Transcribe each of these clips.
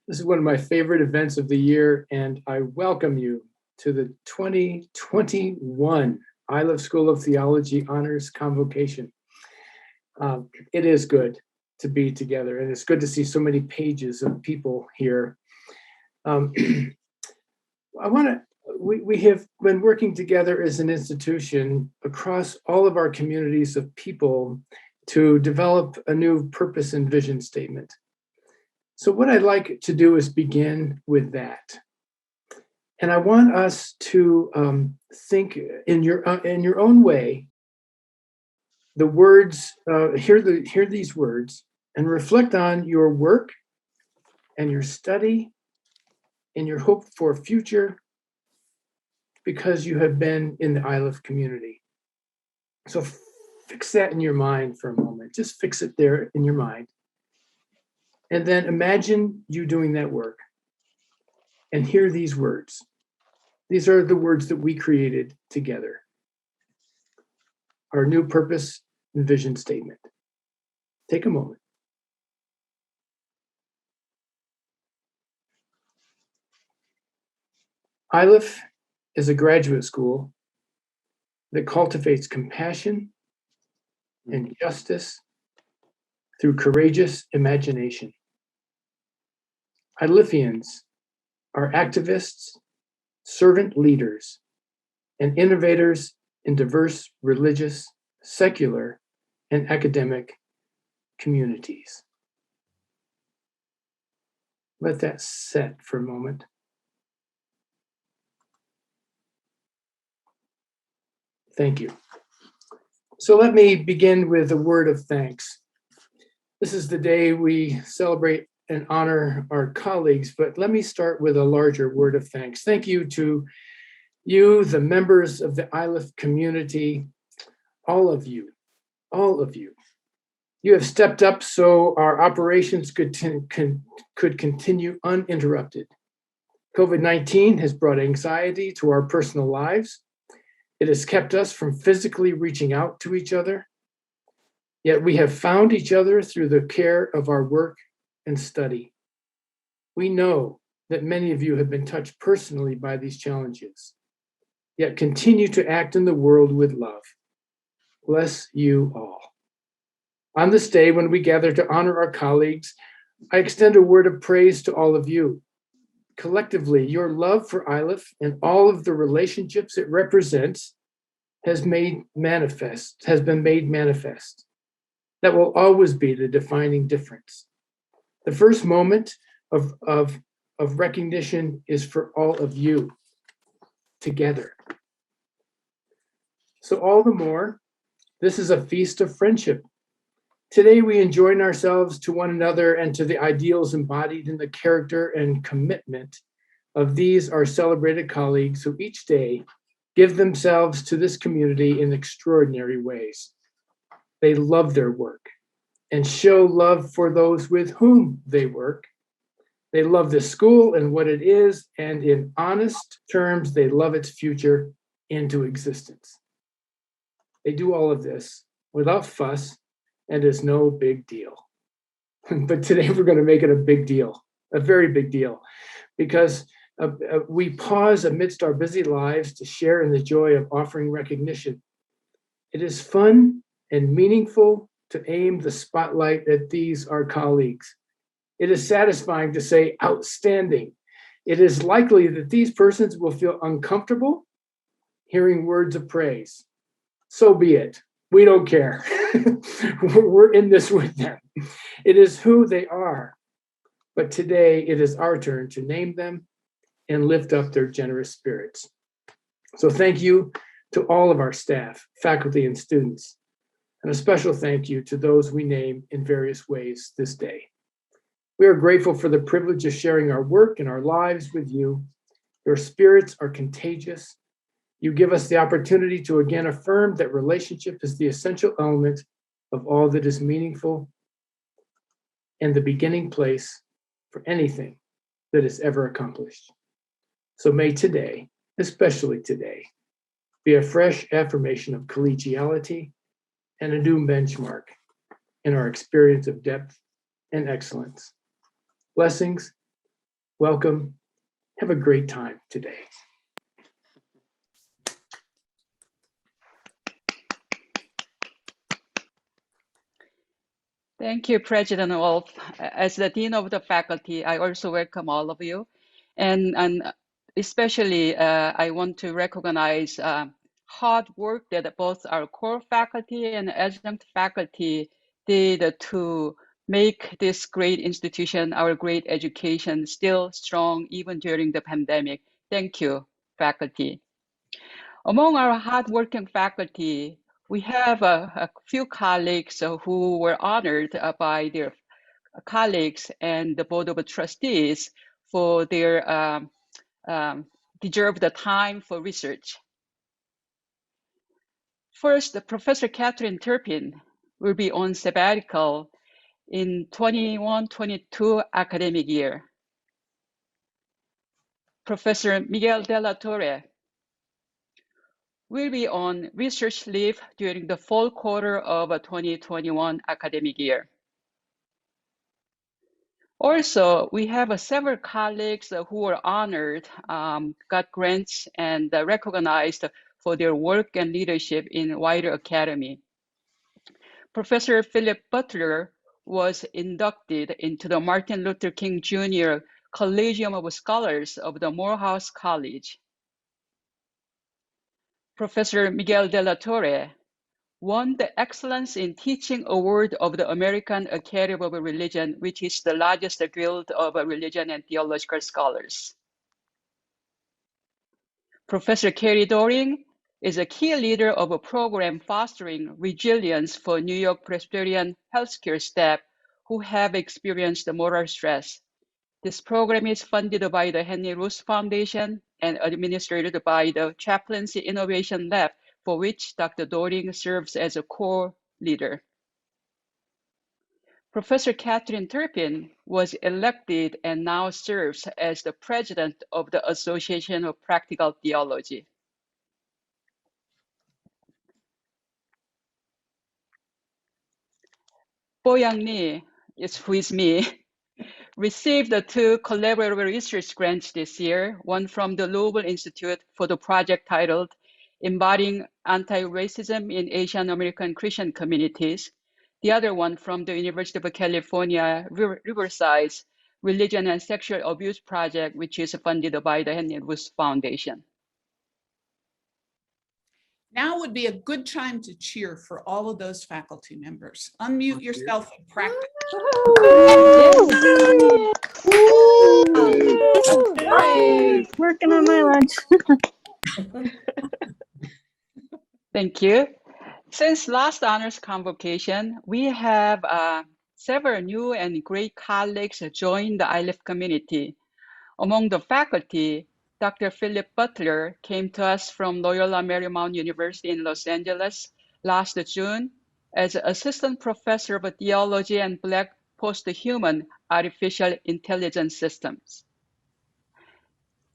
This is one of my favorite events of the year, and I welcome you to the 2021 Iliff School of Theology Honors Convocation. It is good to be together, and it's good to see so many pages of people here. We have been working together as an institution across all of our communities of people to develop a new purpose and vision statement. So what I'd like to do is begin with that. And I want us to think in your own way, the words, hear these words and reflect on your work and your study and your hope for a future because you have been in the Iliff community. So fix that in your mind for a moment. Just fix it there in your mind. And then imagine you doing that work and hear these words. These are the words that we created together. Our new purpose and vision statement. Take a moment. Iliff is a graduate school that cultivates compassion and justice through courageous imagination. Iliffians are activists, servant leaders, and innovators in diverse religious, secular, and academic communities. Let that set for a moment. Thank you. So let me begin with a word of thanks. This is the day we celebrate and honor our colleagues, but let me start with a larger word of thanks. Thank you to you, the members of the Iliff community, all of you. You have stepped up so our operations could continue uninterrupted. COVID-19 has brought anxiety to our personal lives. It has kept us from physically reaching out to each other. Yet we have found each other through the care of our work and study. We know that many of you have been touched personally by these challenges, yet continue to act in the world with love. Bless you all. On this day, when we gather to honor our colleagues, I extend a word of praise to all of you. Collectively, your love for Iliff and all of the relationships it represents has been made manifest. That will always be the defining difference. The first moment of recognition is for all of you together. So all the more, this is a feast of friendship. Today we join ourselves to one another and to the ideals embodied in the character and commitment of these our celebrated colleagues who each day give themselves to this community in extraordinary ways. They love their work and show love for those with whom they work. They love the school and what it is, and in honest terms, they love its future into existence. They do all of this without fuss and is no big deal. But today we're going to make it a big deal, a very big deal, because we pause amidst our busy lives to share in the joy of offering recognition. It is fun and meaningful to aim the spotlight at these, our colleagues. It is satisfying to say outstanding. It is likely that these persons will feel uncomfortable hearing words of praise. So be it. We don't care. We're in this with them. It is who they are. But today it is our turn to name them and lift up their generous spirits. So thank you to all of our staff, faculty, and students. And a special thank you to those we name in various ways this day. We are grateful for the privilege of sharing our work and our lives with you. Your spirits are contagious. You give us the opportunity to again affirm that relationship is the essential element of all that is meaningful and the beginning place for anything that is ever accomplished. So may today, especially today, be a fresh affirmation of collegiality and a new benchmark in our experience of depth and excellence. Blessings Welcome. Have a great time today. Thank you, President Wolf. As the Dean of the Faculty, I also welcome all of you. And especially, I want to recognize hard work that both our core faculty and adjunct faculty did to make this great institution, our great education, still strong even during the pandemic. Thank you, faculty. Among our hardworking faculty, we have a few colleagues who were honored by their colleagues and the Board of Trustees for their deserved time for research. First, Professor Catherine Turpin will be on sabbatical in 21-22 academic year. Professor Miguel de la Torre will be on research leave during the fall quarter of 2021 academic year. Also, we have several colleagues who were honored, got grants and recognized for their work and leadership in wider academy. Professor Philip Butler was inducted into the Martin Luther King Jr. Collegium of Scholars of the Morehouse College. Professor Miguel de la Torre won the Excellence in Teaching Award of the American Academy of Religion, which is the largest guild of religion and theological scholars. Professor Kerry Doring is a key leader of a program fostering resilience for New York Presbyterian healthcare staff who have experienced moral stress. This program is funded by the Henry Luce Foundation and administered by the Chaplaincy Innovation Lab, for which Dr. Doring serves as a core leader. Professor Catherine Turpin was elected and now serves as the president of the Association of Practical Theology. Boyoung Lee, who is me, received 2 collaborative research grants this year, one from the Louisville Institute for the project titled Embodying Anti-Racism in Asian American Christian Communities, the other one from the University of California, Riverside's Religion and Sexual Abuse Project, which is funded by the Henry Luce Foundation. Now would be a good time to cheer for all of those faculty members. Unmute yourself and practice. Working on my lunch. Thank you. Since last honors convocation, we have several new and great colleagues join the Iliff community. Among the faculty, Dr. Philip Butler came to us from Loyola Marymount University in Los Angeles last June as Assistant Professor of Theology and Black Post-Human Artificial Intelligence Systems.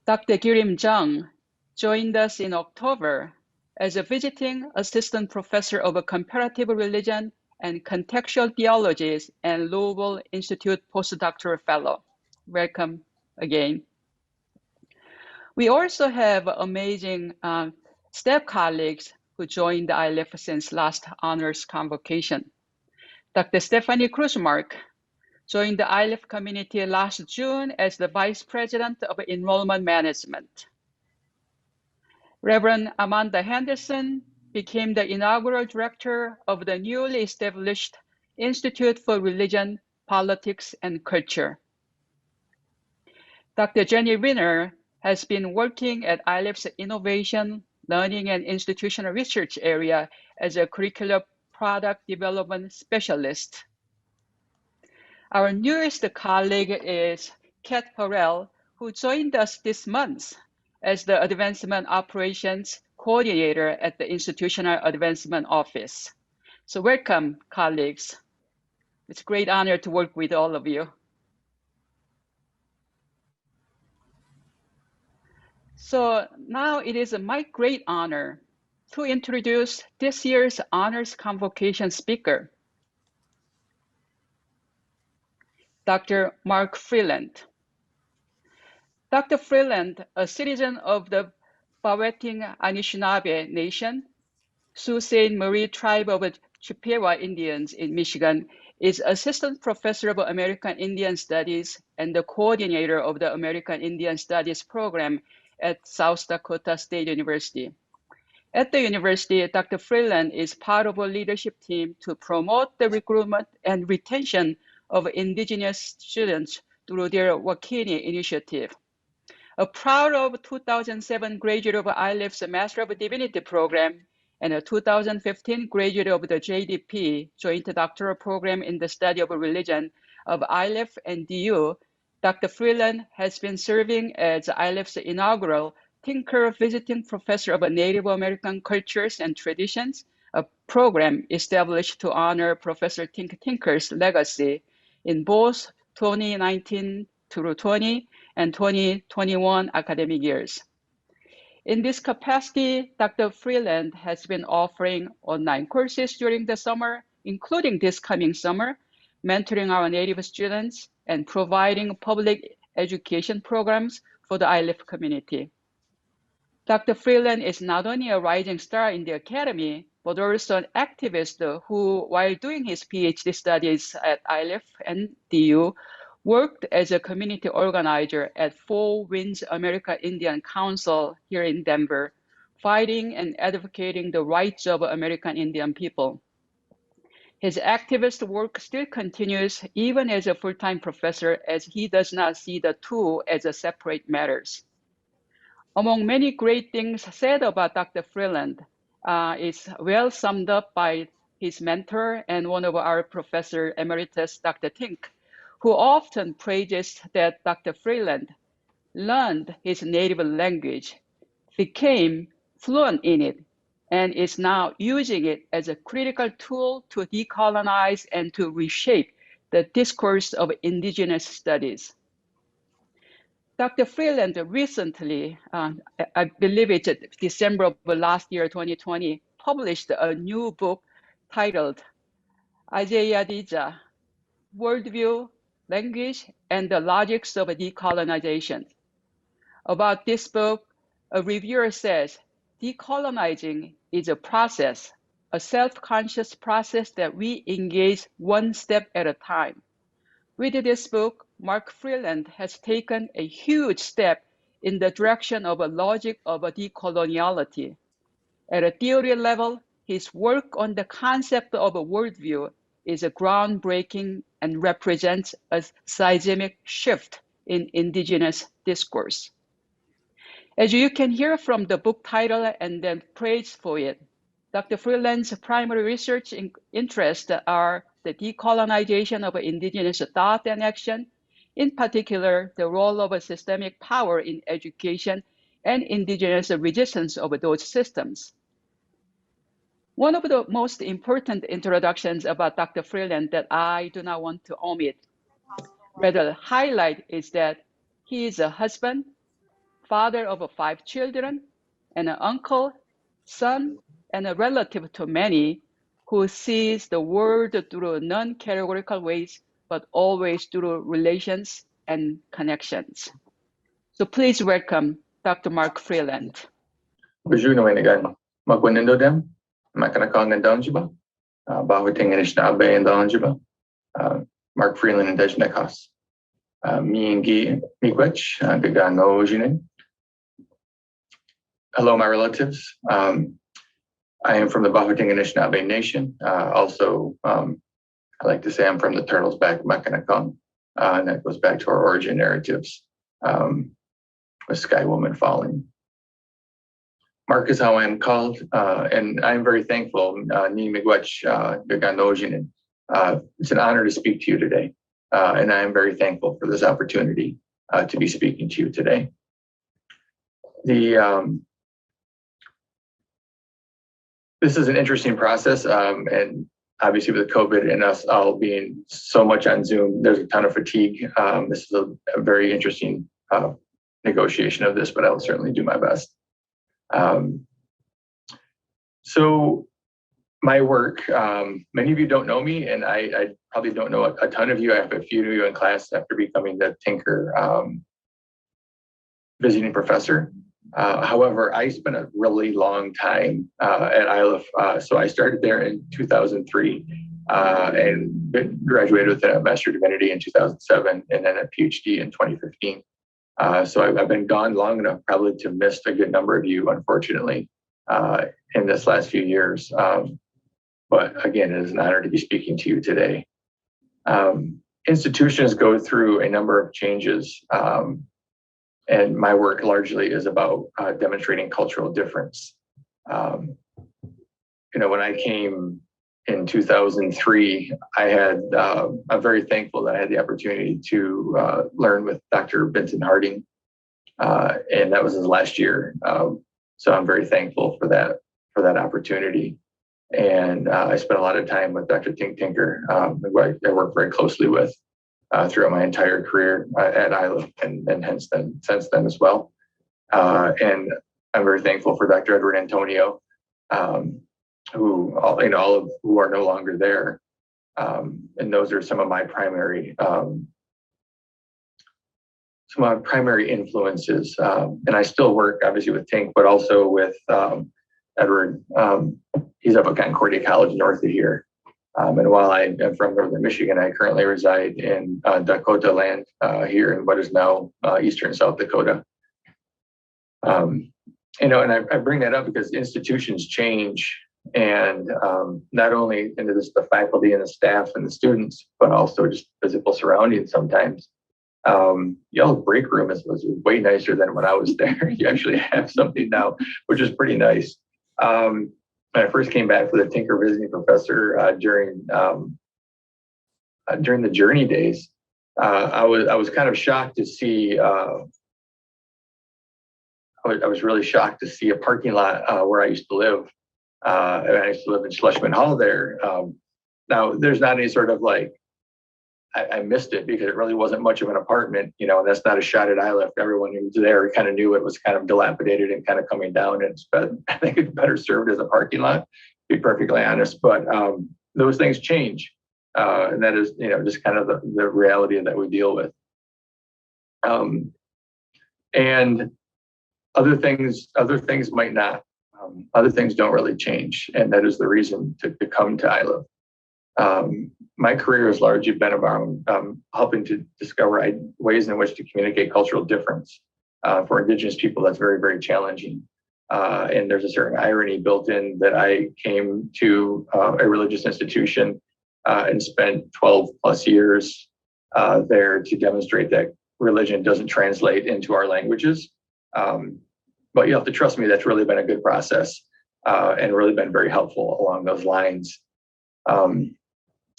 Dr. Girim Jung joined us in October as a visiting Assistant Professor of Comparative Religion and Contextual Theologies and Louisville Institute Postdoctoral Fellow. Welcome again. We also have amazing staff colleagues who joined the Iliff since last honors convocation. Dr. Stephanie Kruzmark joined the Iliff community last June as the Vice President of Enrollment Management. Reverend Amanda Henderson became the inaugural director of the newly established Institute for Religion, Politics, and Culture. Dr. Jenny Riner has been working at Iliff's Innovation, Learning, and Institutional Research area as a curricular product development specialist. Our newest colleague is Kat Farrell, who joined us this month as the Advancement Operations Coordinator at the Institutional Advancement Office. So welcome, colleagues. It's a great honor to work with all of you. So now it is my great honor to introduce this year's honors convocation speaker, Dr. Mark Freeland. Dr. Freeland, a citizen of the Powhatan Anishinaabe Nation, Sault Ste. Marie tribe of Chippewa Indians in Michigan, is Assistant Professor of American Indian Studies and the coordinator of the American Indian Studies program at South Dakota State University. At the university, Dr. Freeland is part of a leadership team to promote the recruitment and retention of Indigenous students through their Wakini initiative. A proud of 2007 graduate of Iliff's Master of Divinity program and a 2015 graduate of the JDP, Joint Doctoral Program in the Study of Religion of Iliff and DU, Dr. Freeland has been serving as Iliff's inaugural Tinker Visiting Professor of Native American Cultures and Traditions, a program established to honor Professor Tinker's legacy in both 2019 through 20 and 2021 academic years. In this capacity, Dr. Freeland has been offering online courses during the summer, including this coming summer, mentoring our Native students and providing public education programs for the Iliff community. Dr. Freeland is not only a rising star in the academy, but also an activist who, while doing his PhD studies at Iliff and DU, worked as a community organizer at Four Winds America Indian Council here in Denver, fighting and advocating the rights of American Indian people. His activist work still continues even as a full-time professor, as he does not see the two as separate matters. Among many great things said about Dr. Freeland is well summed up by his mentor and one of our professor emeritus, Dr. Tink, who often praises that Dr. Freeland learned his native language, became fluent in it, and is now using it as a critical tool to decolonize and to reshape the discourse of Indigenous studies. Dr. Freeland recently, I believe it's December of last year, 2020, published a new book titled Isaiah Dija, Worldview, Language, and the Logics of Decolonization. About this book, a reviewer says, decolonizing is a process, a self-conscious process that we engage one step at a time. With this book, Mark Freeland has taken a huge step in the direction of a logic of a decoloniality. At a theory level, his work on the concept of a worldview is a groundbreaking and represents a seismic shift in Indigenous discourse. As you can hear from the book title and then praise for it, Dr. Freeland's primary research interests are the decolonization of Indigenous thought and action, in particular, the role of systemic power in education and Indigenous resistance of those systems. One of the most important introductions about Dr. Freeland that I do not want to omit, rather highlight, is that he is a husband, father of 5 children, and an uncle, son, and a relative to many, who sees the world through non-categorical ways, but always through relations and connections. So please welcome Dr. Mark Freeland. Bonjour, Noenagan. Magwanindo dem. Makanakong and Donjiba. Bahuting and Ishnabe and Donjiba. Mark Freeland and Dejnekas. Miingi Miigwech, Gagano Jine. Hello, my relatives. I am from the Bahuting and Anishinaabe Nation. Also, I like to say I'm from the Turtles Back Makanakong, and that goes back to our origin narratives with Sky Woman falling. Mark is how I am called, and I am very thankful. Ni Miigwech Gaganojinin. It's an honor to speak to you today, and I am very thankful for this opportunity to be speaking to you today. This is an interesting process, and obviously with COVID and us all being so much on Zoom, there's a ton of fatigue. This is a very interesting negotiation of this, but I will certainly do my best. So my work, many of you don't know me, and I probably don't know a ton of you. I have a few of you in class after becoming the Tinker visiting professor. However, I spent a really long time at Iliff. So I started there in 2003 and graduated with a Master of Divinity in 2007 and then a PhD in 2015. So I've been gone long enough probably to miss a good number of you, unfortunately, in this last few years. But again, it is an honor to be speaking to you today. Institutions go through a number of changes, and my work largely is about demonstrating cultural difference. When I came in 2003, I'm very thankful that I had the opportunity to learn with Dr. Benson Harding, and that was his last year. So I'm very thankful for that opportunity. And I spent a lot of time with Dr. Tinker, who I worked very closely with throughout my entire career at Iliff and since then as well. And I'm very thankful for Dr. Edward Antonio, who are no longer there. And those are some of my primary influences. And I still work obviously with Tink, but also with Edward. He's up at Concordia College north of here. And while I am from northern Michigan, I currently reside in Dakota land here in what is now eastern South Dakota. And I bring that up because institutions change, and not only into the faculty and the staff and the students, but also just physical surroundings sometimes. Y'all's break room was way nicer than when I was there. You actually have something now, which is pretty nice. When I first came back for the Tinker visiting professor during the Journey days, I was kind of shocked to see. I was really shocked to see a parking lot where I used to live. And I used to live in Schlesman Hall there. Now, there's not any sort of I missed it because it really wasn't much of an apartment, and that's not a shot at Iliff. Everyone who was there kind of knew it was kind of dilapidated and kind of coming down. And I think it's better served as a parking lot, to be perfectly honest. But those things change. And that is, just kind of the reality that we deal with. And other things might not. Other things don't really change. And that is the reason to come to Iliff. My career has largely been about helping to discover ways in which to communicate cultural difference. For Indigenous people, that's very, very challenging. And there's a certain irony built in that I came to a religious institution and spent 12 plus years there to demonstrate that religion doesn't translate into our languages. But you have to trust me, that's really been a good process and really been very helpful along those lines.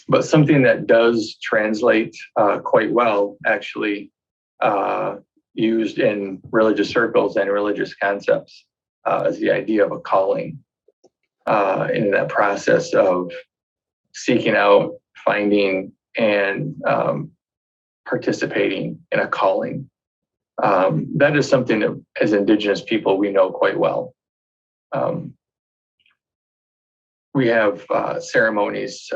But something that does translate quite well, actually, used in religious circles and religious concepts, is the idea of a calling. In that process of seeking out, finding, and participating in a calling. That is something that, as Indigenous people, we know quite well. We have ceremonies.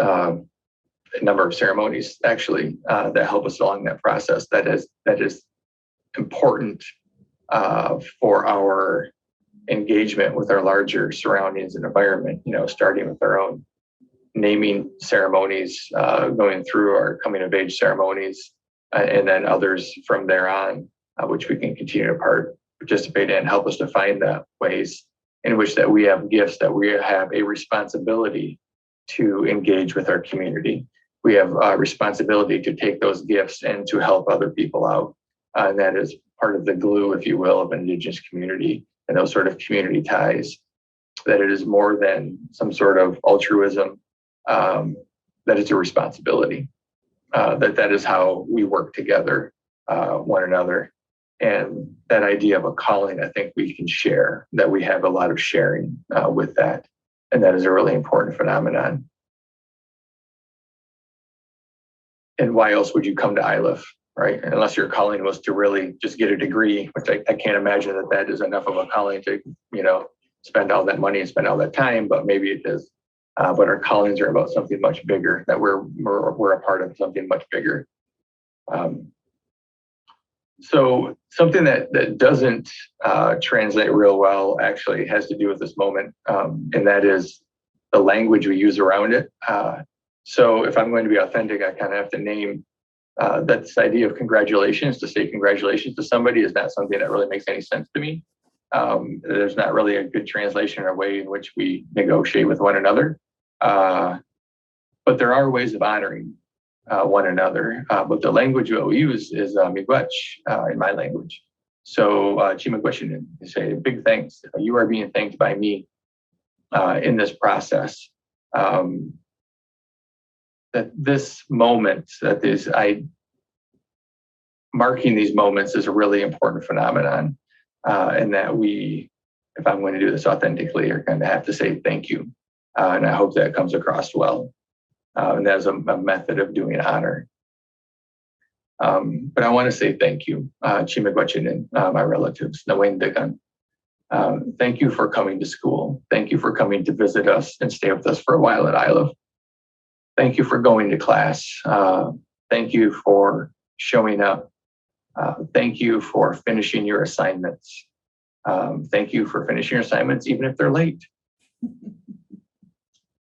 A number of ceremonies actually that help us along that process. That is important for our engagement with our larger surroundings and environment. Starting with our own naming ceremonies, going through our coming of age ceremonies, and then others from there on, which we can continue to participate in, help us to find the ways in which that we have gifts that we have a responsibility to engage with our community. We have a responsibility to take those gifts and to help other people out. And that is part of the glue, if you will, of an Indigenous community and those sort of community ties, that it is more than some sort of altruism, that it's a responsibility, that is how we work together, one another. And that idea of a calling, I think we can share, that we have a lot of sharing with that. And that is a really important phenomenon. And why else would you come to Iliff, right? Unless your calling was to really just get a degree, which I can't imagine that is enough of a calling to, spend all that money and spend all that time, but maybe it is. But our callings are about something much bigger, that we're a part of something much bigger. So something that doesn't translate real well actually has to do with this moment, and that is the language we use around it. So if I'm going to be authentic, I kind of have to name that this idea of congratulations, to say congratulations to somebody is not something that really makes any sense to me. There's not really a good translation or way in which we negotiate with one another. But there are ways of honoring one another. But the language that we use is miigwech in my language. So chimagwechinen, you say big thanks. You are being thanked by me in this process. That this moment, marking these moments is a really important phenomenon. And that we, if I'm going to do this authentically, are going to have to say thank you. And I hope that comes across well. And that's a method of doing honor. But I want to say thank you, chimagwechinen, my relatives, nawendegan. Thank you for coming to school. Thank you for coming to visit us and stay with us for a while at Iliff. Thank you for going to class. Thank you for showing up. Thank you for finishing your assignments. Thank you for finishing your assignments, even if they're late.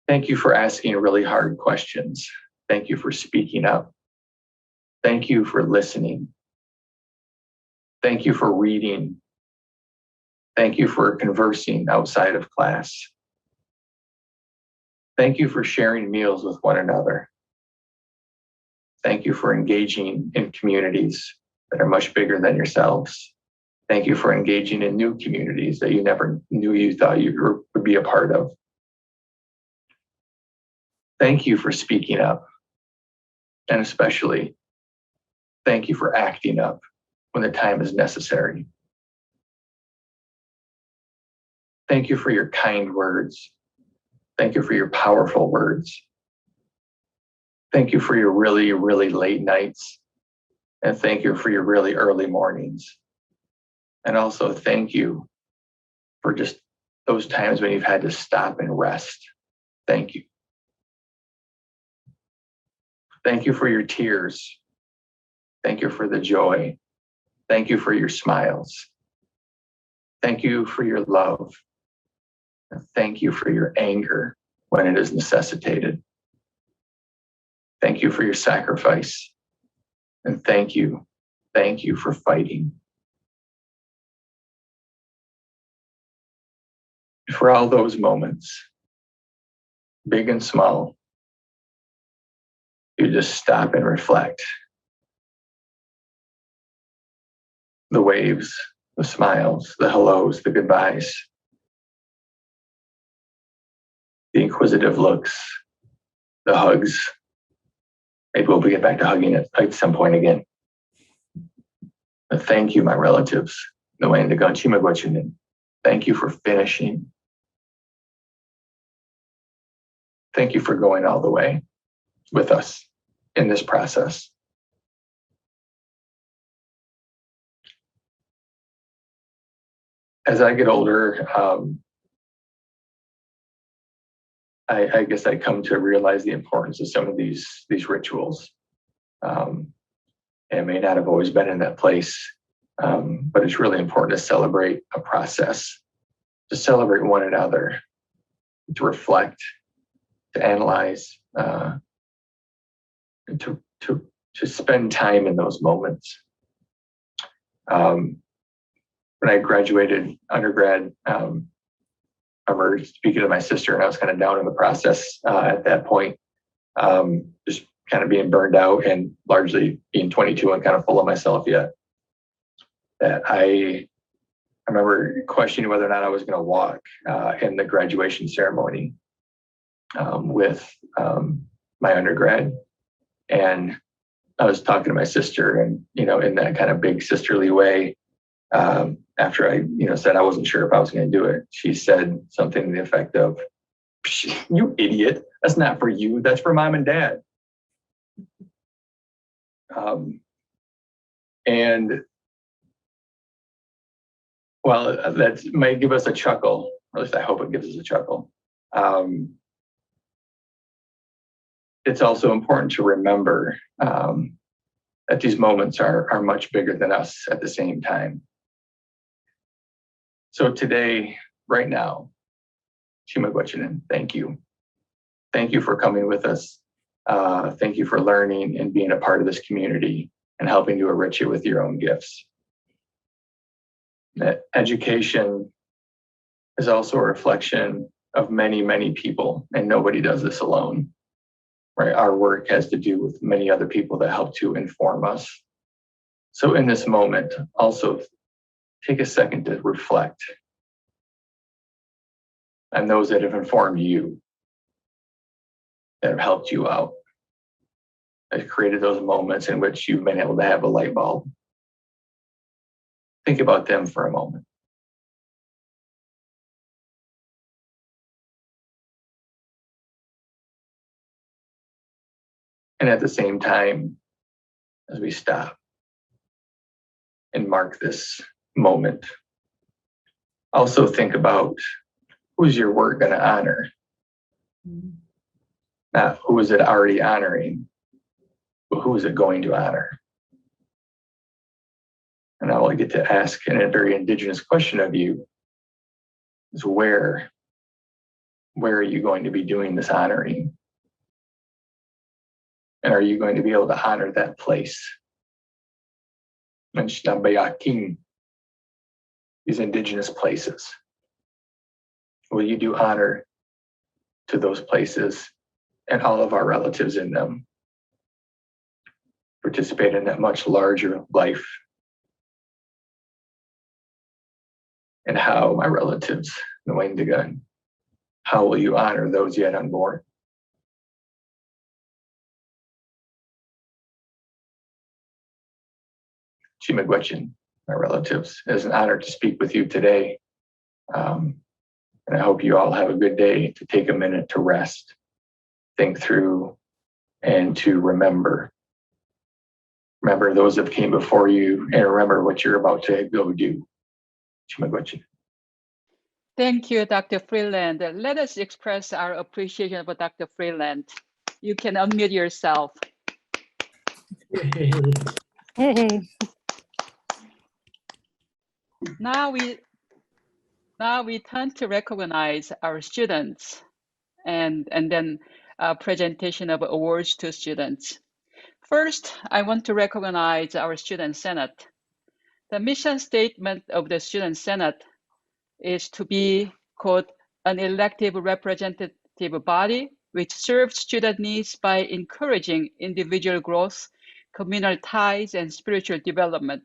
Thank you for asking really hard questions. Thank you for speaking up. Thank you for listening. Thank you for reading. Thank you for conversing outside of class. Thank you for sharing meals with one another. Thank you for engaging in communities that are much bigger than yourselves. Thank you for engaging in new communities that you never knew you thought you would be a part of. Thank you for speaking up. And especially, thank you for acting up when the time is necessary. Thank you for your kind words. Thank you for your powerful words. Thank you for your really, really late nights. And thank you for your really early mornings. And also thank you for just those times when you've had to stop and rest. Thank you. Thank you for your tears. Thank you for the joy. Thank you for your smiles. Thank you for your love. And thank you for your anger when it is necessitated. Thank you for your sacrifice. And thank you for fighting. For all those moments, big and small, you just stop and reflect. The waves, the smiles, the hellos, the goodbyes, the inquisitive looks, the hugs. Maybe we'll get back to hugging at some point again. But thank you, my relatives. Thank you for finishing. Thank you for going all the way with us in this process. As I get older, I guess I come to realize the importance of some of these rituals. And it may not have always been in that place, but it's really important to celebrate a process, to celebrate one another, to reflect, to analyze, and to spend time in those moments. When I graduated undergrad, I remember speaking to my sister, and I was kind of down in the process at that point, just kind of being burned out and largely being 22 and kind of full of myself yet. That I remember questioning whether or not I was going to walk in the graduation ceremony with my undergrad. And I was talking to my sister, and, in that kind of big sisterly way, after I, said I wasn't sure if I was going to do it, she said something to the effect of, "You idiot, that's not for you, that's for mom and dad." And well, that might give us a chuckle, or at least I hope it gives us a chuckle. It's also important to remember that these moments are much bigger than us at the same time. So today, right now, Chimagwachinen, thank you. Thank you for coming with us. Thank you for learning and being a part of this community and helping to enrich it with your own gifts. That education is also a reflection of many, many people, and nobody does this alone. Right? Our work has to do with many other people that help to inform us. So in this moment, also take a second to reflect on those that have informed you, that have helped you out, that have created those moments in which you've been able to have a light bulb. Think about them for a moment. And at the same time, as we stop and mark this moment, also think about who's your work going to honor? Not who is it already honoring, but who is it going to honor? And I will get to ask in a very indigenous question of you is where are you going to be doing this honoring? And are you going to be able to honor that place? King, these indigenous places. Will you do honor to those places and all of our relatives in them? Participate in that much larger life. And how, my relatives, the Wendigan, how will you honor those yet unborn? Chimagwechin, my relatives, it is an honor to speak with you today. And I hope you all have a good day to take a minute to rest, think through, and to remember. Remember those that came before you, and remember what you're about to go do. Chimagwechin. Thank you, Dr. Freeland. Let us express our appreciation for Dr. Freeland. You can unmute yourself. Now we turn to recognize our students and then a presentation of awards to students. First, I want to recognize our Student Senate. The mission statement of the Student Senate is to be, quote, an elective representative body which serves student needs by encouraging individual growth, communal ties, and spiritual development.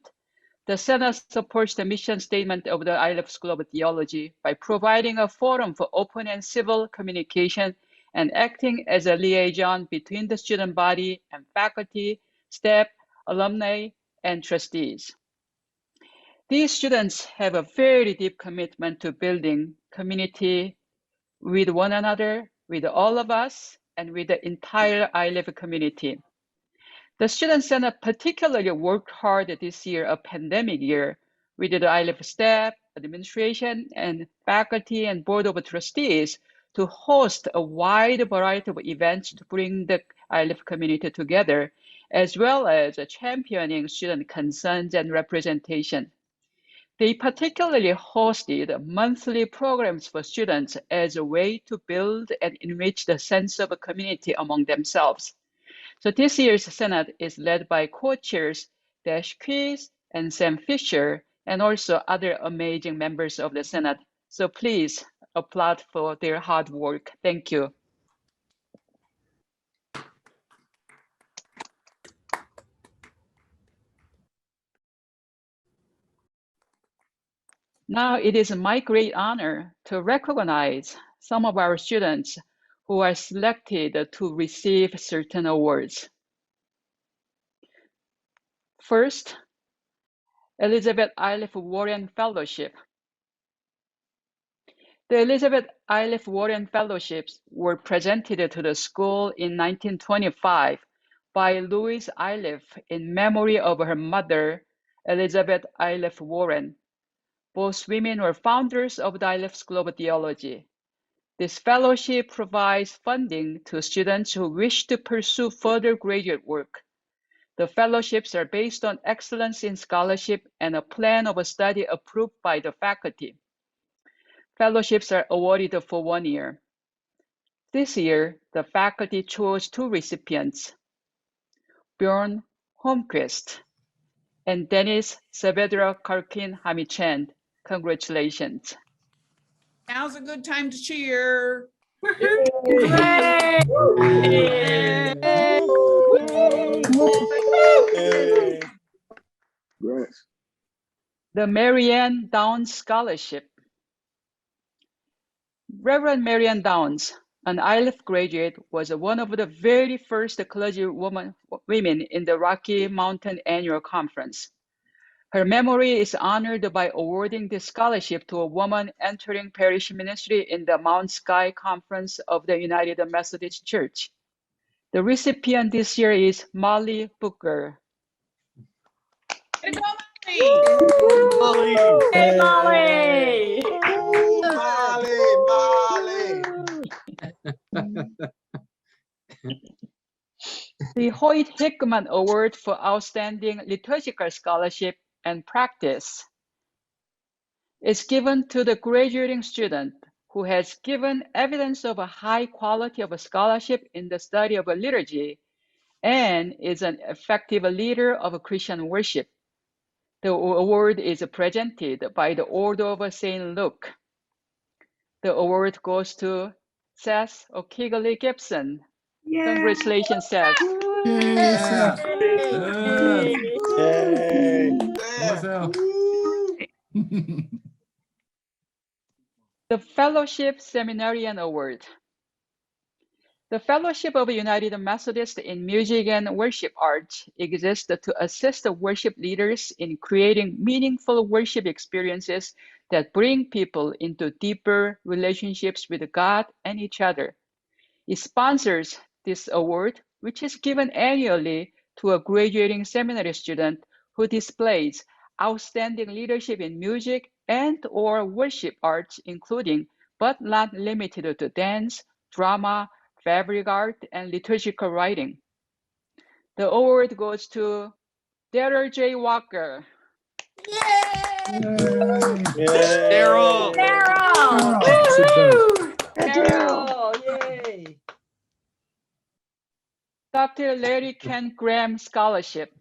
The Senate supports the mission statement of the Iliff School of Theology by providing a forum for open and civil communication and acting as a liaison between the student body and faculty, staff, alumni, and trustees. These students have a very deep commitment to building community with one another, with all of us, and with the entire Iliff community. The Student Senate particularly worked hard this year, a pandemic year, with the Iliff staff, administration, and faculty and board of trustees to host a wide variety of events to bring the Iliff community together, as well as championing student concerns and representation. They particularly hosted monthly programs for students as a way to build and enrich the sense of a community among themselves. So this year's Senate is led by co-chairs Dash Quiz and Sam Fisher, and also other amazing members of the Senate. So please applaud for their hard work. Thank you. Now it is my great honor to recognize some of our students who are selected to receive certain awards. First, Elizabeth Iliff Warren Fellowship. The Elizabeth Iliff Warren Fellowships were presented to the school in 1925 by Louise Iliff in memory of her mother, Elizabeth Iliff Warren. Both women were founders of the Iliff School of Theology. This fellowship provides funding to students who wish to pursue further graduate work. The fellowships are based on excellence in scholarship and a plan of a study approved by the faculty. Fellowships are awarded for 1 year. This year, the faculty chose 2 recipients, Bjorn Holmquist and Dennis Saavedra Karkin Hamichand. Congratulations. Now's a good time to cheer. The Maryann Downs Scholarship. Reverend Maryann Downs, an Iliff graduate, was one of the very first clergy women in the Rocky Mountain Annual Conference. Her memory is honored by awarding this scholarship to a woman entering parish ministry in the Mount Sky Conference of the United Methodist Church. The recipient this year is Molly Booker. Way to go, Molly! Hey, Molly! The Hoyt Hickman Award for Outstanding Liturgical Scholarship and Practice is given to the graduating student who has given evidence of a high quality of a scholarship in the study of a liturgy and is an effective leader of a Christian worship. The award is presented by the Order of St. Luke. The award goes to Seth O'Keegley Gibson. Congratulations, Seth. The Fellowship Seminarian Award. The Fellowship of United Methodists in Music and Worship Arts exists to assist worship leaders in creating meaningful worship experiences that bring people into deeper relationships with God and each other. It sponsors this award, which is given annually to a graduating seminary student who displays outstanding leadership in music and/or worship arts, including but not limited to dance, drama, fabric art, and liturgical writing. The award goes to Daryl J. Walker. Daryl! Yay! Dr. Larry Kent Graham Scholarship.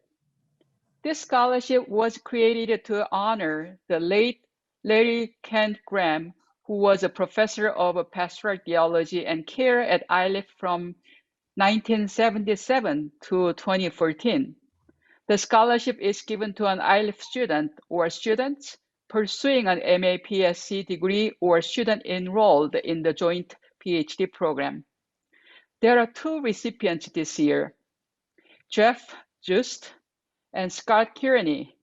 This scholarship was created to honor the late Larry Kent Graham, who was a professor of pastoral theology and care at Iliff from 1977 to 2014. The scholarship is given to an Iliff student or students pursuing an MA-PSC degree or student enrolled in the joint PhD program. There are 2 recipients this year, Jeff Just and Scott Kearney.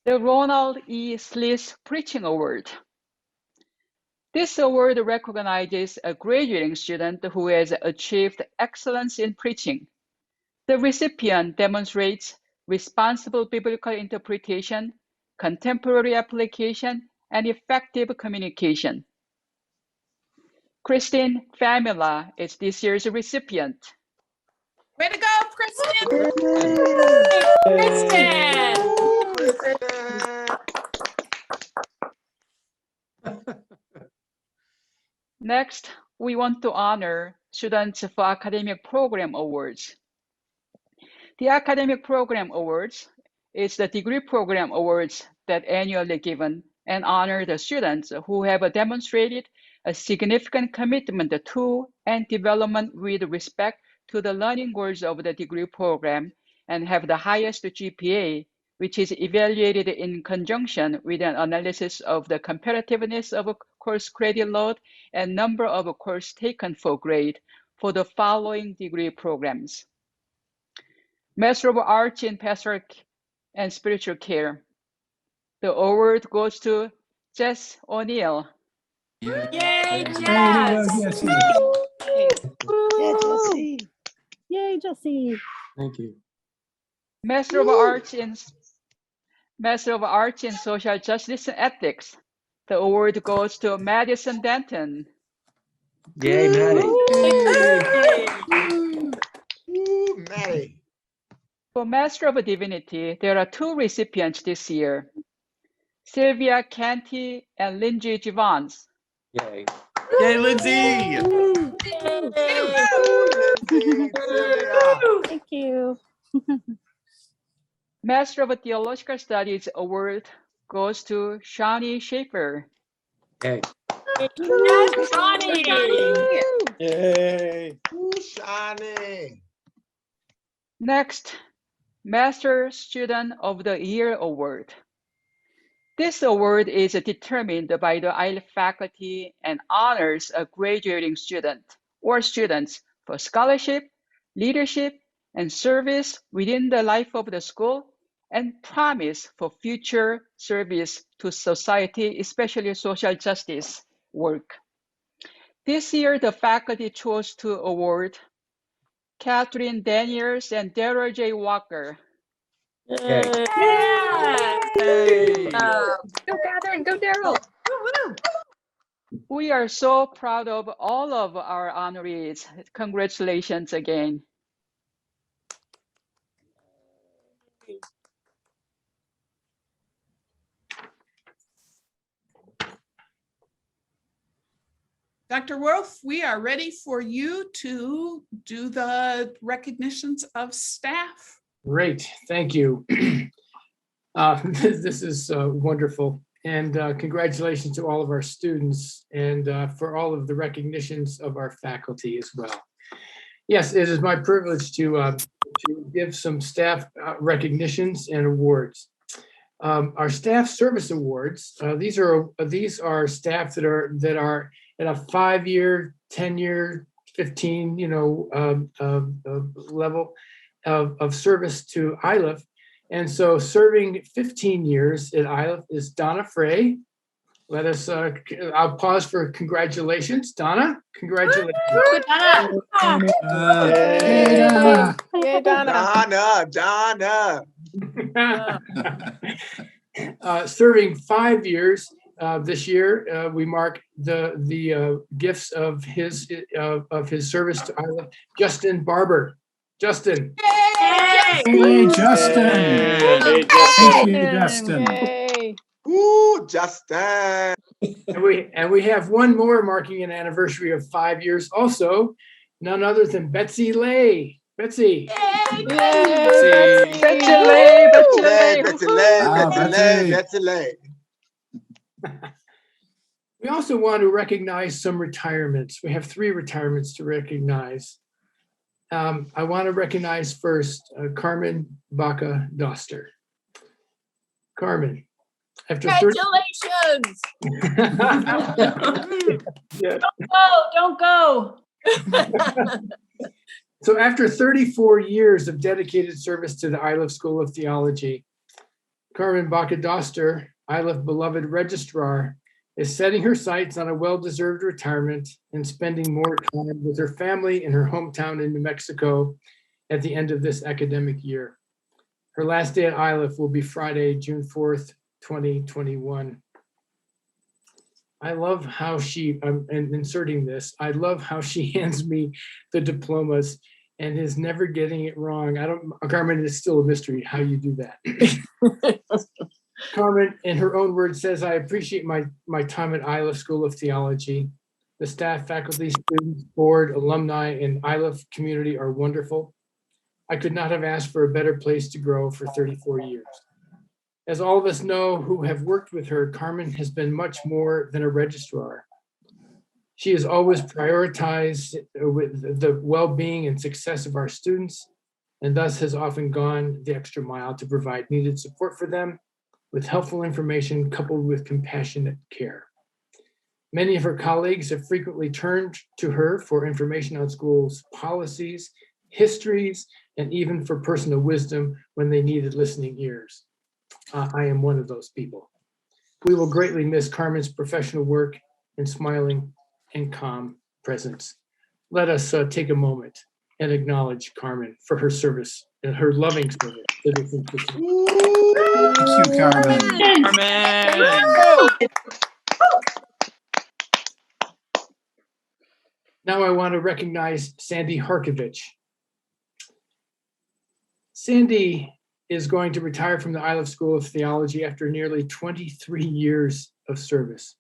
The Ronald E. Sleeth Preaching Award. This award recognizes a graduating student who has achieved excellence in preaching. The recipient demonstrates responsible biblical interpretation, contemporary application, and effective communication. Christine Famila is this year's recipient. Way to go, Kristen! Next, we want to honor students for Academic Program Awards. The Academic Program Awards is the degree program awards that annually given and honor the students who have demonstrated a significant commitment to and development with respect to the learning goals of the degree program and have the highest GPA, which is evaluated in conjunction with an analysis of the competitiveness of a course credit load and number of courses taken for grade for the following degree programs. Master of Arts in Pastoral and Spiritual Care. The award goes to Jess O'Neill. Yay, Jess! Yay, Jessie! Thank you. Master of Arts in Master of Arts in Social Justice and Ethics. The award goes to Madison Denton. Yay, Maddie. Woo, Maddie. For Master of Divinity, there are 2 recipients this year, Sylvia Canty and Lindsay Givans. Yay. Yay, Lindsay. Thank you. Master of Theological Studies award goes to Shani Schaefer. Yay. Yay. Woo, Shani. Next, Master Student of the Year award. This award is determined by the Iliff faculty and honors a graduating student or students for scholarship, leadership, and service within the life of the school and promise for future service to society, especially social justice work. This year, the faculty chose to award Catherine Daniels and Daryl J. Walker. Yay. Go Catherine, go Daryl. We are so proud of all of our honorees. Congratulations again. Dr. Wolf, we are ready for you to do the recognitions of staff. Great, thank you. This is wonderful. And congratulations to all of our students and for all of the recognitions of our faculty as well. Yes, it is my privilege to give some staff recognitions and awards. Our staff service awards, these are staff that are at a 5-year, 10-year, 15, level of service to Iliff. And so serving 15 years at Iliff is Donna Frey. Let us, I'll pause for congratulations. Donna, congratulations. Yay, Donna. Donna. Serving 5 years this year, we mark the gifts of his service to Iliff. Justin Barber. Justin. Yay! Hey, Justin. Hey, Thank you, Justin. Yay. Woo, Justin. And we have one more marking an anniversary of 5 years. Also, none other than Betsy Lay. Betsy. Yay. Betsy Lay. We also want to recognize some retirements. We have 3 retirements to recognize. I want to recognize first Carmen Baca Doster. Carmen, after Congratulations. Yeah. Don't go. So after 34 years of dedicated service to the Iliff School of Theology, Carmen Baca Doster, Iliff beloved Registrar, is setting her sights on a well-deserved retirement and spending more time with her family in her hometown in New Mexico at the end of this academic year. Her last day at Iliff will be Friday, June 4th, 2021. I love how I'm inserting this, I love how she hands me the diplomas and is never getting it wrong. Carmen, it's still a mystery how you do that. Carmen, in her own words, says, I appreciate my time at Iliff School of Theology. The staff, faculty, students, board, alumni, and Iliff community are wonderful. I could not have asked for a better place to grow for 34 years. As all of us know who have worked with her, Carmen has been much more than a registrar. She has always prioritized with the well-being and success of our students, and thus has often gone the extra mile to provide needed support for them with helpful information coupled with compassionate care. Many of her colleagues have frequently turned to her for information on schools' policies, histories, and even for personal wisdom when they needed listening ears. I am one of those people. We will greatly miss Carmen's professional work and smiling and calm presence. Let us take a moment and acknowledge Carmen for her service and her loving service to this institution. Thank you, Carmen. Carmen. Now I want to recognize Sandy Harkovich. Sandy is going to retire from the Iliff School of Theology after nearly 23 years of service.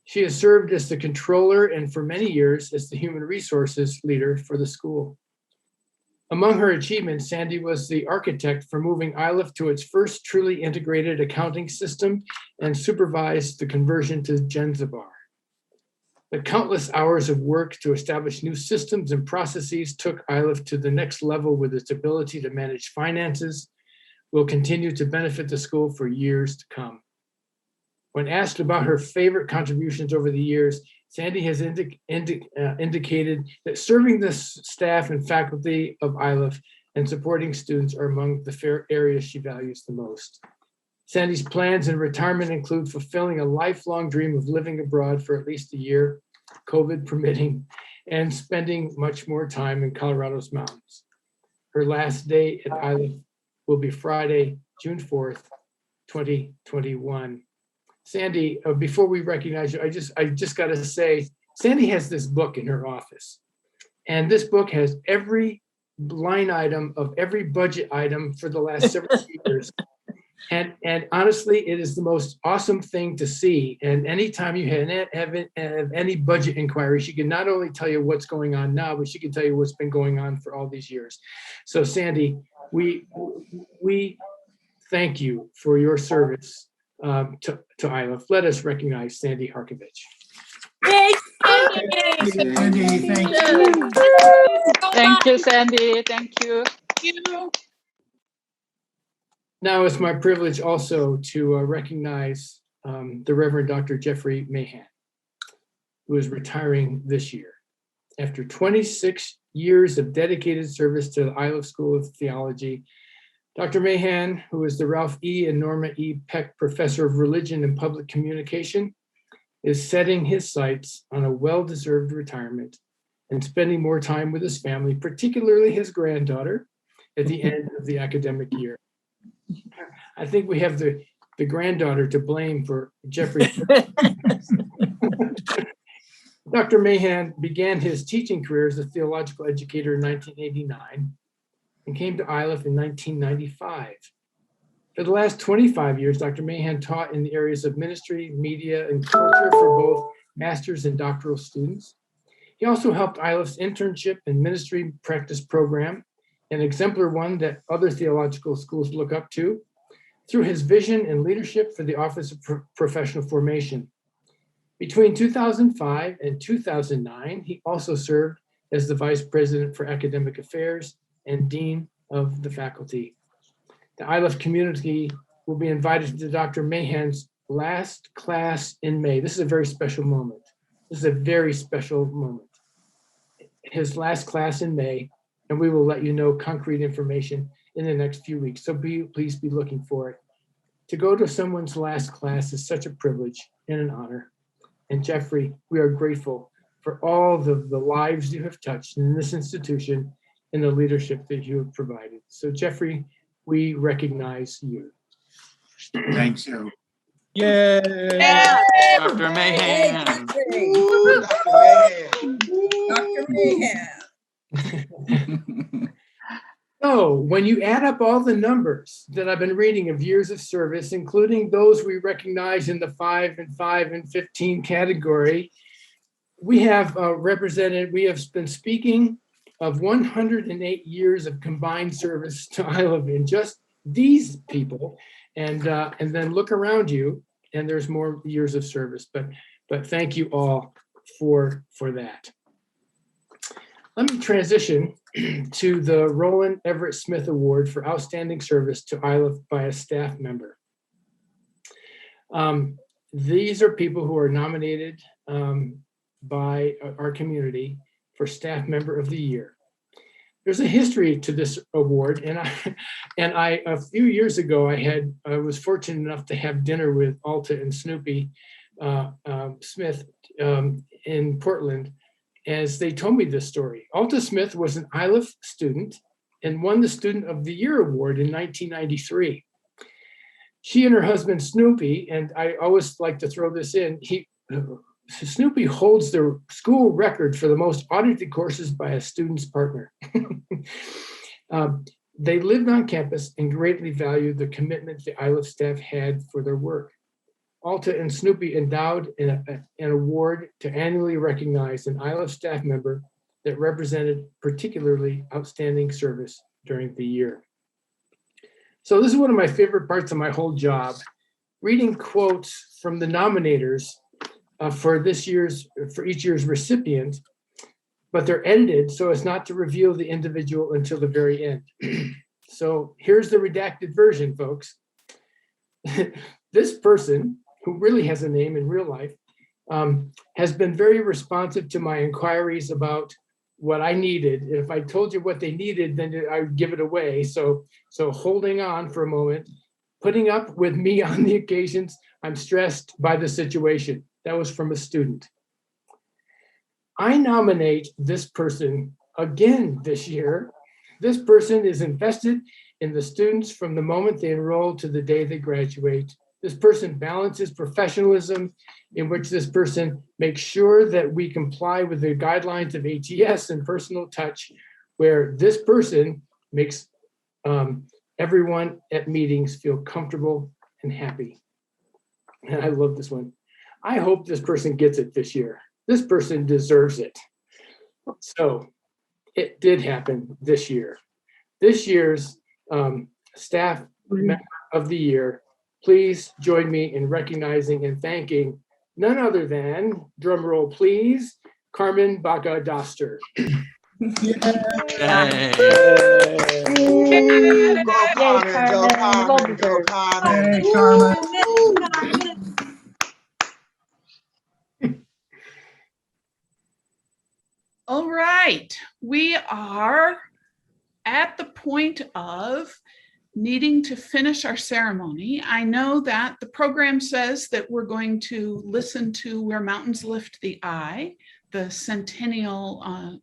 She has served as the controller and for many years as the human resources leader for the school. Among her achievements, Sandy was the architect for moving Iliff to its first truly integrated accounting system and supervised the conversion to Genzibar. The countless hours of work to establish new systems and processes took Iliff to the next level with its ability to manage finances, will continue to benefit the school for years to come. When asked about her favorite contributions over the years, Sandy has indicated that serving the staff and faculty of Iliff and supporting students are among the areas she values the most. Sandy's plans in retirement include fulfilling a lifelong dream of living abroad for at least a year, COVID permitting, and spending much more time in Colorado's mountains. Her last day at Iliff will be Friday, June 4th, 2021. Sandy, before we recognize you, I just got to say, Sandy has this book in her office, and this book has every line item of every budget item for the last several years. And honestly, it is the most awesome thing to see. And anytime you have any budget inquiry, she can not only tell you what's going on now, but she can tell you what's been going on for all these years. So Sandy, we thank you for your service to Iliff. Let us recognize Sandy Harkovich. Sandy, thank you. Thank you, Sandy. Thank you. Now it's my privilege also to recognize the Reverend Dr. Jeffrey Mahan, who is retiring this year. After 26 years of dedicated service to the Iliff School of Theology, Dr. Mahan, who is the Ralph E. and Norma E. Peck Professor of Religion and Public Communication, is setting his sights on a well-deserved retirement and spending more time with his family, particularly his granddaughter, at the end of the academic year. I think we have the granddaughter to blame for Jeffrey. Dr. Mahan began his teaching career as a theological educator in 1989 and came to Iliff in 1995. For the last 25 years, Dr. Mahan taught in the areas of ministry, media, and culture for both master's and doctoral students. He also helped Iliff's internship and ministry practice program, an exemplar one that other theological schools look up to, through his vision and leadership for the Office of Professional Formation. Between 2005 and 2009, he also served as the Vice President for Academic Affairs and Dean of the Faculty. The Iliff community will be invited to Dr. Mahan's last class in May. This is a very special moment. This is a very special moment. His last class in May, and we will let you know concrete information in the next few weeks. So please be looking for it. To go to someone's last class is such a privilege and an honor. And Jeffrey, we are grateful for all the lives you have touched in this institution and the leadership that you have provided. So Jeffrey, we recognize you. Thank you. Yay! Yeah. Dr. Mahan. Ooh, Dr. Mahan. Dr. Mahan. So when you add up all the numbers that I've been reading of years of service, including those we recognize in the 5 and 5 and 15 category, we have been speaking of 108 years of combined service to Iliff in just these people, and then look around you, and there's more years of service. But thank you all for that. Let me transition to the Rollin Everett Smith Award for Outstanding Service to Iliff by a staff member. These are people who are nominated by our community for Staff Member of the Year. There's a history to this award, and I a few years ago I was fortunate enough to have dinner with Alta and Snoopy Smith in Portland, as they told me this story. Alta Smith was an Iliff student and won the Student of the Year award in 1993. She and her husband Snoopy, and I always like to throw this in, Snoopy holds the school record for the most audited courses by a student's partner. They lived on campus and greatly valued the commitment the Iliff staff had for their work. Alta and Snoopy endowed an award to annually recognize an Iliff staff member that represented particularly outstanding service during the year. So this is one of my favorite parts of my whole job, reading quotes from the nominators for each year's recipient, but they're edited so as not to reveal the individual until the very end. So here's the redacted version, folks. This person, who really has a name in real life, has been very responsive to my inquiries about what I needed. If I told you what they needed, then I would give it away. So holding on for a moment, putting up with me on the occasions I'm stressed by the situation. That was from a student. I nominate this person again this year. This person is invested in the students from the moment they enroll to the day they graduate. This person balances professionalism, in which this person makes sure that we comply with the guidelines of ATS and personal touch, where this person makes everyone at meetings feel comfortable and happy. And I love this one. I hope this person gets it this year. This person deserves it. So it did happen this year. This year's staff member of the year, please join me in recognizing and thanking none other than, drum roll please, Carmen Baca Doster. Yay. Go Carmen, go Carmen, go Carmen. Hey, Carmen. All right, we are at the point of needing to finish our ceremony. I know that the program says that we're going to listen to Where Mountains Lift the Eye, the centennial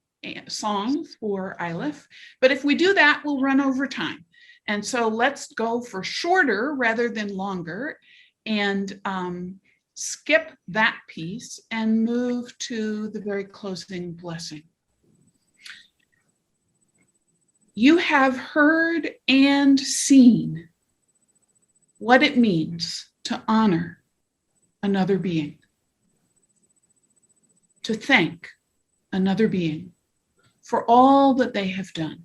song for Iliff. But if we do that, we'll run over time. And so let's go for shorter rather than longer and skip that piece and move to the very closing blessing. You have heard and seen what it means to honor another being, to thank another being for all that they have done,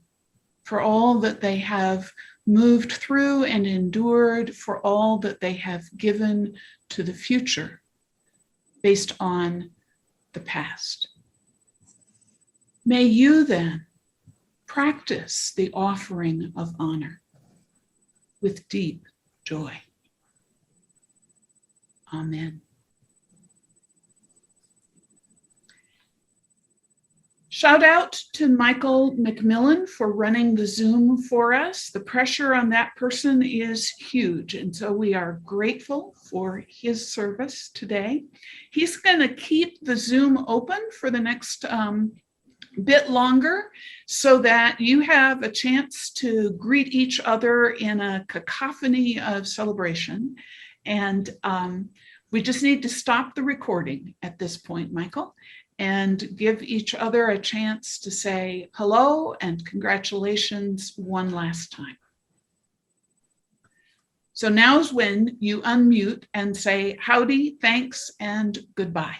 for all that they have moved through and endured, for all that they have given to the future based on the past. May you then practice the offering of honor with deep joy. Amen. Shout out to Michael McMillan for running the Zoom for us. The pressure on that person is huge, and so we are grateful for his service today. He's going to keep the Zoom open for the next bit longer so that you have a chance to greet each other in a cacophony of celebration. And we just need to stop the recording at this point, Michael, and give each other a chance to say hello and congratulations one last time. So now's when you unmute and say howdy, thanks, and goodbye.